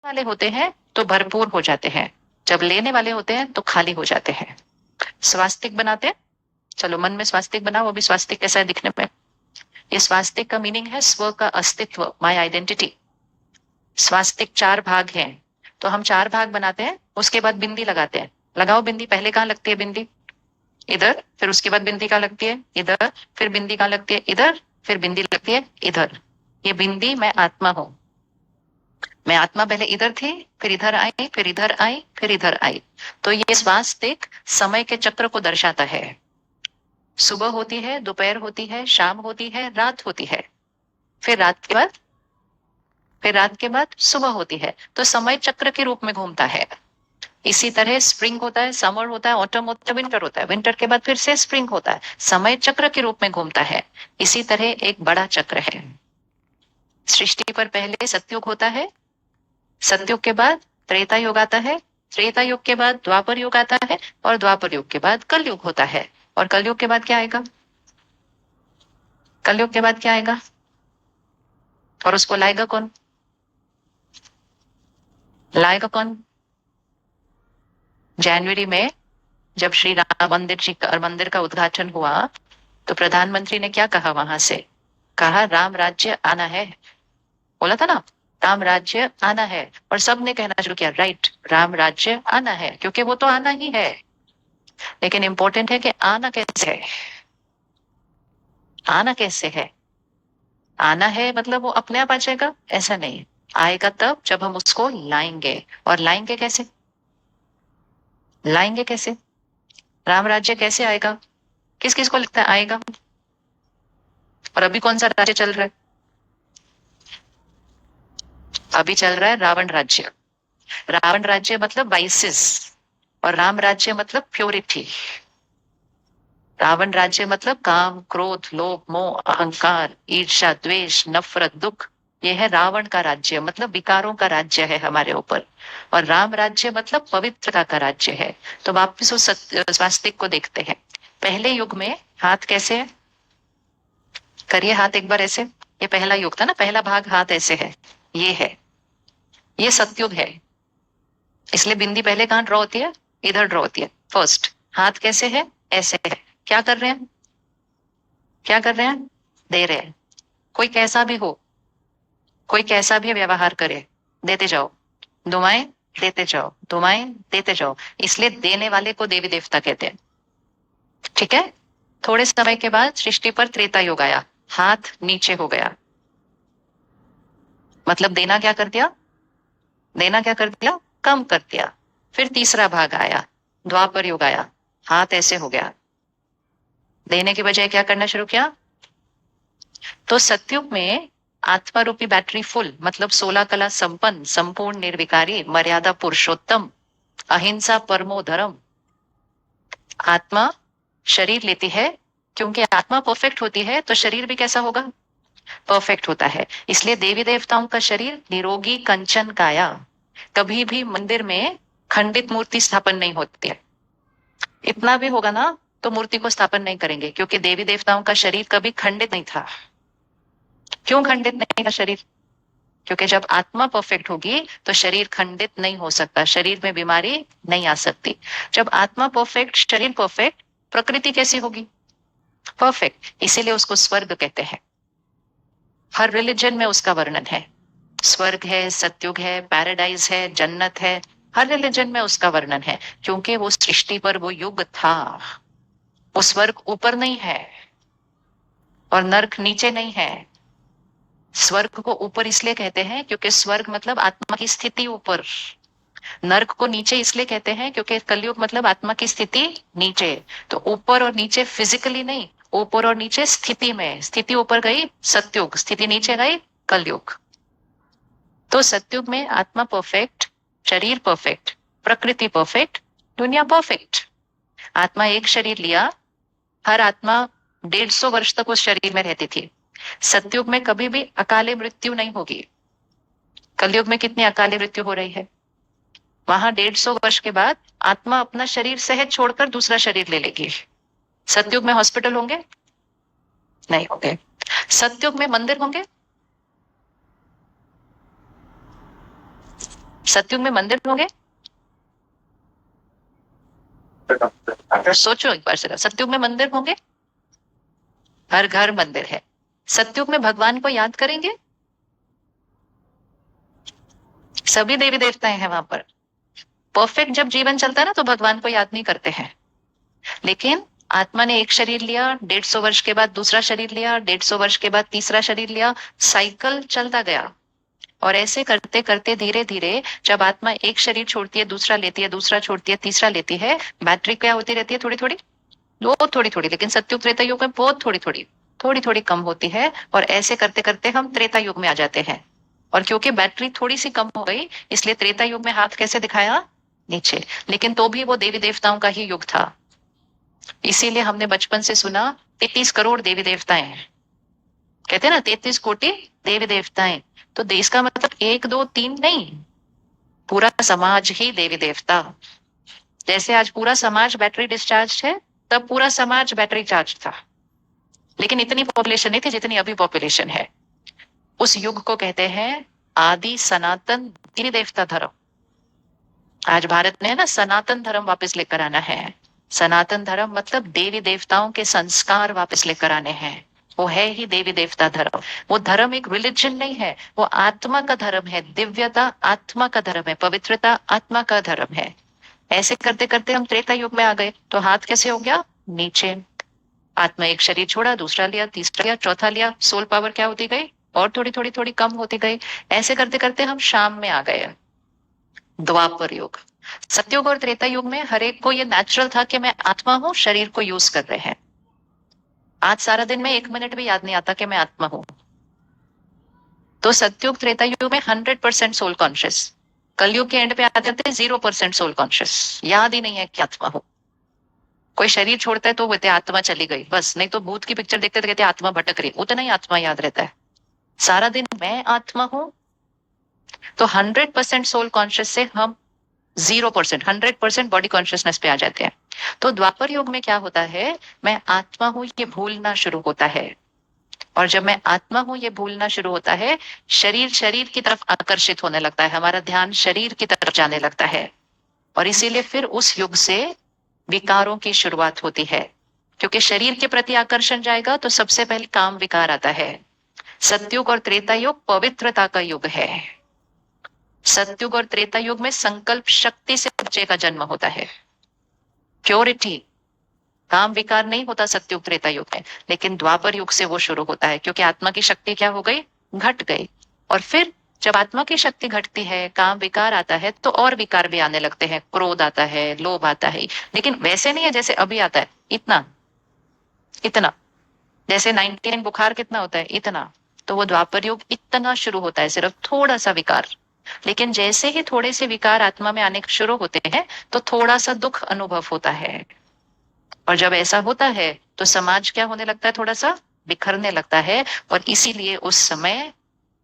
वाले होते हैं तो भरपूर हो जाते हैं, जब लेने वाले होते हैं तो खाली हो जाते हैं। स्वास्तिक बनाते हैं, चलो मन में स्वास्तिक बनाओ, वो भी स्वास्तिक कैसा है दिखने में। ये स्वास्तिक का मीनिंग है स्व का अस्तित्व, माय आइडेंटिटी। स्वास्तिक 4 भाग हैं, तो हम 4 भाग बनाते हैं, उसके बाद बिंदी लगाते हैं। लगाओ बिंदी, पहले कहाँ लगती है बिंदी? इधर, फिर उसके बाद बिंदी कहाँ लगती है? इधर, फिर बिंदी कहाँ लगती है? इधर, फिर बिंदी लगती है इधर। ये बिंदी मैं आत्मा हूं। मैं आत्मा पहले इधर थी, फिर इधर आई, फिर इधर आई, फिर इधर आई। तो ये स्वास्तिक समय के चक्र को दर्शाता है। सुबह होती है, दोपहर होती है, शाम होती है, रात होती है, फिर रात के बाद, फिर रात के बाद सुबह होती है, तो समय चक्र के रूप में घूमता है। इसी तरह स्प्रिंग होता है, समर होता है, ऑटम होता है, विंटर होता है, विंटर के बाद फिर से स्प्रिंग होता है, समय चक्र के रूप में घूमता है। इसी तरह एक बड़ा चक्र है। सृष्टि पर पहले सतयुग होता है, सतयुग के बाद त्रेता युग आता है, त्रेता युग के बाद द्वापर युग आता है, और द्वापर युग के बाद कलयुग होता है। और कलयुग के बाद क्या आएगा? कलयुग के बाद क्या आएगा? और उसको लाएगा कौन? लाएगा कौन? जनवरी में जब श्री राम मंदिर जी का मंदिर का उद्घाटन हुआ, तो प्रधानमंत्री ने क्या कहा वहां से? कहा राम राज्य आना है। बोला था ना, राम राज्य आना है। और सबने कहना शुरू किया, राइट, राम राज्य आना है, क्योंकि वो तो आना ही है। लेकिन इंपॉर्टेंट है कि आना कैसे है। आना कैसे है? आना है मतलब वो अपने आप आ जाएगा, ऐसा नहीं। आएगा तब जब हम उसको लाएंगे। और लाएंगे कैसे? लाएंगे कैसे? राम राज्य कैसे आएगा? किस किस को लगता है आएगा? और अभी कौन सा राज्य चल रहा है? अभी चल रहा है रावण राज्य। रावण राज्य मतलब वाइसेस, और राम राज्य मतलब प्योरिटी। रावण राज्य मतलब काम, क्रोध, लोभ, मोह, अहंकार, ईर्ष्या, द्वेष, नफरत, दुख। ये है रावण का राज्य, मतलब विकारों का राज्य है हमारे ऊपर। और राम राज्य मतलब पवित्रता का राज्य है। तो वापिस उस स्वास्तिक को देखते हैं। पहले युग में हाथ कैसे है? करिए हाथ एक बार ऐसे। ये पहला युग था ना, पहला भाग हाथ ऐसे है, ये है, ये सतयुग है। इसलिए बिंदी पहले कहाँ ड्रॉ होती है? इधर ड्रॉ होती है फर्स्ट। हाथ कैसे है? ऐसे है। क्या कर रहे हैं? क्या कर रहे हैं? दे रहे हैं। कोई कैसा भी हो, कोई कैसा भी व्यवहार करे, देते जाओ। दुआएं देते जाओ, दुआएं देते जाओ। इसलिए देने वाले को देवी देवता कहते हैं। ठीक है। थोड़े समय के बाद सृष्टि पर त्रेता युग आया, हाथ नीचे हो गया। मतलब देना क्या कर दिया? देना क्या कर दिया? कम कर दिया। फिर तीसरा भाग आया, द्वापर युग आया, हाथ ऐसे हो गया। देने के बजाय क्या करना शुरू किया? तो सतयुग में आत्मा रूपी बैटरी फुल, मतलब 16 कला संपन्न, संपूर्ण निर्विकारी, मर्यादा पुरुषोत्तम, अहिंसा परमो धर्म। आत्मा शरीर लेती है, क्योंकि आत्मा परफेक्ट होती है तो शरीर भी कैसा होगा? परफेक्ट होता है। इसलिए देवी देवताओं का शरीर निरोगी कंचन काया। कभी भी मंदिर में खंडित मूर्ति स्थापन नहीं होती है। इतना भी होगा ना तो मूर्ति को स्थापन नहीं करेंगे, क्योंकि देवी देवताओं का शरीर कभी खंडित नहीं था। क्यों खंडित नहीं था शरीर? क्योंकि जब आत्मा परफेक्ट होगी तो शरीर खंडित नहीं हो सकता, शरीर में बीमारी नहीं आ सकती। जब आत्मा परफेक्ट, शरीर परफेक्ट, प्रकृति कैसी होगी? परफेक्ट। इसीलिए उसको स्वर्ग कहते हैं। हर रिलीजन में उसका वर्णन है। स्वर्ग है, सतयुग है, पैराडाइज है, जन्नत है। हर रिलीजन में उसका वर्णन है, क्योंकि वो सृष्टि पर वो युग था। वो स्वर्ग ऊपर नहीं है और नर्क नीचे नहीं है। स्वर्ग को ऊपर इसलिए कहते हैं क्योंकि स्वर्ग मतलब आत्मा की स्थिति ऊपर। नर्क को नीचे इसलिए कहते हैं क्योंकि कलयुग मतलब आत्मा की स्थिति नीचे। तो ऊपर और नीचे फिजिकली नहीं, ऊपर और नीचे स्थिति में। स्थिति ऊपर गई सतयुग, स्थिति नीचे गई कलयुग। तो सतयुग में आत्मा परफेक्ट, शरीर परफेक्ट, प्रकृति परफेक्ट, दुनिया परफेक्ट। आत्मा एक शरीर लिया, हर आत्मा 150 वर्ष तक उस शरीर में रहती थी। सतयुग में कभी भी अकाले मृत्यु नहीं होगी। कलयुग में कितनी अकाले मृत्यु हो रही है? वहां 150 वर्ष के बाद आत्मा अपना शरीर सहज छोड़कर दूसरा शरीर ले लेगी। सतयुग में हॉस्पिटल होंगे? नहीं होंगे। सतयुग में मंदिर होंगे? सतयुग में मंदिर होंगे? सोचो एक बार जरा, सतयुग में मंदिर होंगे? हर घर मंदिर है। सतयुग में भगवान को याद करेंगे? सभी देवी देवताएं हैं वहां पर। परफेक्ट जब जीवन चलता है ना तो भगवान को याद नहीं करते हैं। लेकिन आत्मा ने एक शरीर लिया, 150 वर्ष के बाद दूसरा शरीर लिया, 150 वर्ष के बाद तीसरा शरीर लिया, साइकिल चलता गया। और ऐसे करते करते धीरे धीरे जब आत्मा एक शरीर छोड़ती है, दूसरा लेती है, दूसरा छोड़ती है, तीसरा लेती है, बैटरी क्या होती रहती है? थोड़ी थोड़ी, वो थोड़ी थोड़ी, लेकिन सतयुग त्रेता युग में बहुत थोड़ी थोड़ी, थोड़ी थोड़ी कम होती है। और ऐसे करते करते हम त्रेता युग में आ जाते हैं। और क्योंकि बैटरी थोड़ी सी कम हो गई, इसलिए त्रेता युग में हाथ कैसे दिखाया? नीचे। लेकिन तो भी वो देवी देवताओं का ही युग था। इसीलिए हमने बचपन से सुना 33 करोड़ देवी देवताएं हैं। कहते हैं ना 33 कोटि देवी देवताएं। तो देश का मतलब एक दो तीन नहीं, पूरा समाज ही देवी देवता। जैसे आज पूरा समाज बैटरी डिस्चार्ज है, तब पूरा समाज बैटरी चार्ज था। लेकिन इतनी पॉपुलेशन नहीं थी जितनी अभी पॉपुलेशन है। उस युग को कहते हैं आदि सनातन देवी देवता धर्म। आज भारत ने ना सनातन धर्म वापस लेकर आना है। सनातन धर्म मतलब देवी देवताओं के संस्कार वापस लेकर आने हैं। वो है ही देवी देवता धर्म। वो धर्म एक रिलीजन नहीं है, वो आत्मा का धर्म है। दिव्यता आत्मा का धर्म है, पवित्रता आत्मा का धर्म है। ऐसे करते करते हम त्रेता युग में आ गए। तो हाथ कैसे हो गया? नीचे। आत्मा एक शरीर छोड़ा, दूसरा लिया, तीसरा लिया, चौथा लिया, सोल पावर क्या होती गई? और थोड़ी थोड़ी थोड़ी कम होती गई। ऐसे करते करते हम शाम में आ गए, द्वापर युग। सतयुग और त्रेता युग में हर एक को ये नेचुरल था कि मैं आत्मा हूं, शरीर को यूज कर रहे हैं। आज सारा दिन में 1 मिनट भी याद नहीं आता कि मैं आत्मा हूं। तो सतयुग त्रेता युग में 100% सोल कॉन्शियस। कलयुग के एंड पे आ जाते हैं 0% सोल कॉन्शियस, याद ही नहीं है कि आत्मा हो। कोई शरीर छोड़ता है तो कहते आत्मा चली गई बस, नहीं तो भूत की पिक्चर देखते तो कहते आत्मा भटक रही, उतना ही आत्मा याद रहता है। सारा दिन मैं आत्मा हूं। तो 100% सोल कॉन्शियस से हम 0% 100% बॉडी कॉन्शियसनेस पे आ जाते हैं। तो द्वापर युग में क्या होता है? मैं आत्मा हूं ये भूलना शुरू होता है। और जब मैं आत्मा हूं ये भूलना शुरू होता है, शरीर शरीर की तरफ आकर्षित होने लगता है, हमारा ध्यान शरीर की तरफ जाने लगता है। और इसीलिए फिर उस युग से विकारों की शुरुआत होती है। क्योंकि शरीर के प्रति आकर्षण जाएगा तो सबसे पहले काम विकार आता है। सतयुग और त्रेता युग पवित्रता का युग है। सतयुग और त्रेता युग में संकल्प शक्ति से बच्चे का जन्म होता है। प्योरिटी, काम विकार नहीं होता सतयुग त्रेता युग में। लेकिन द्वापर युग से वो शुरू होता है, क्योंकि आत्मा की शक्ति क्या हो गई? घट गई। और फिर जब आत्मा की शक्ति घटती है, काम विकार आता है, तो और विकार भी आने लगते हैं। क्रोध आता है, लोभ आता है। लेकिन वैसे नहीं है जैसे अभी आता है, इतना इतना। जैसे 99 बुखार कितना होता है? इतना। तो वो द्वापर युग इतना शुरू होता है, सिर्फ थोड़ा सा विकार। लेकिन जैसे ही थोड़े से विकार आत्मा में आने शुरू होते हैं, तो थोड़ा सा दुख अनुभव होता है। और जब ऐसा होता है तो समाज क्या होने लगता है? थोड़ा सा बिखरने लगता है। और इसीलिए उस समय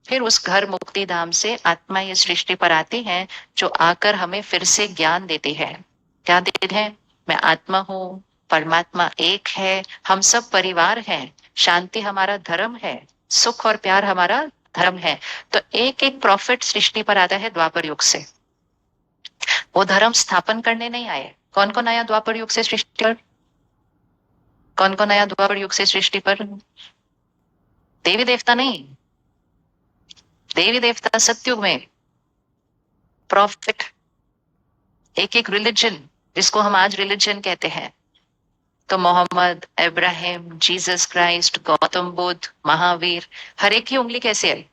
फिर उस घर मुक्ति धाम से आत्मा ये सृष्टि पर आती है, जो आकर हमें फिर से ज्ञान देती है। क्या देती है? मैं आत्मा हूँ, परमात्मा एक है, हम सब परिवार हैं, शांति हमारा धर्म है, सुख और प्यार हमारा धर्म है। तो एक एक प्रॉफिट सृष्टि पर आता है द्वापर युग से। वो धर्म स्थापन करने नहीं आए। कौन कौन आया द्वापर युग से सृष्टि पर? कौन कौन आया द्वापर युग से सृष्टि पर? देवी देवता नहीं। देवी देवता सतयुग में, प्रॉफिट, एक एक रिलीजन, जिसको हम आज रिलीजन कहते हैं। तो मोहम्मद, इब्राहिम, जीसस क्राइस्ट, गौतम बुद्ध, महावीर, हर एक की उंगली कैसे आई?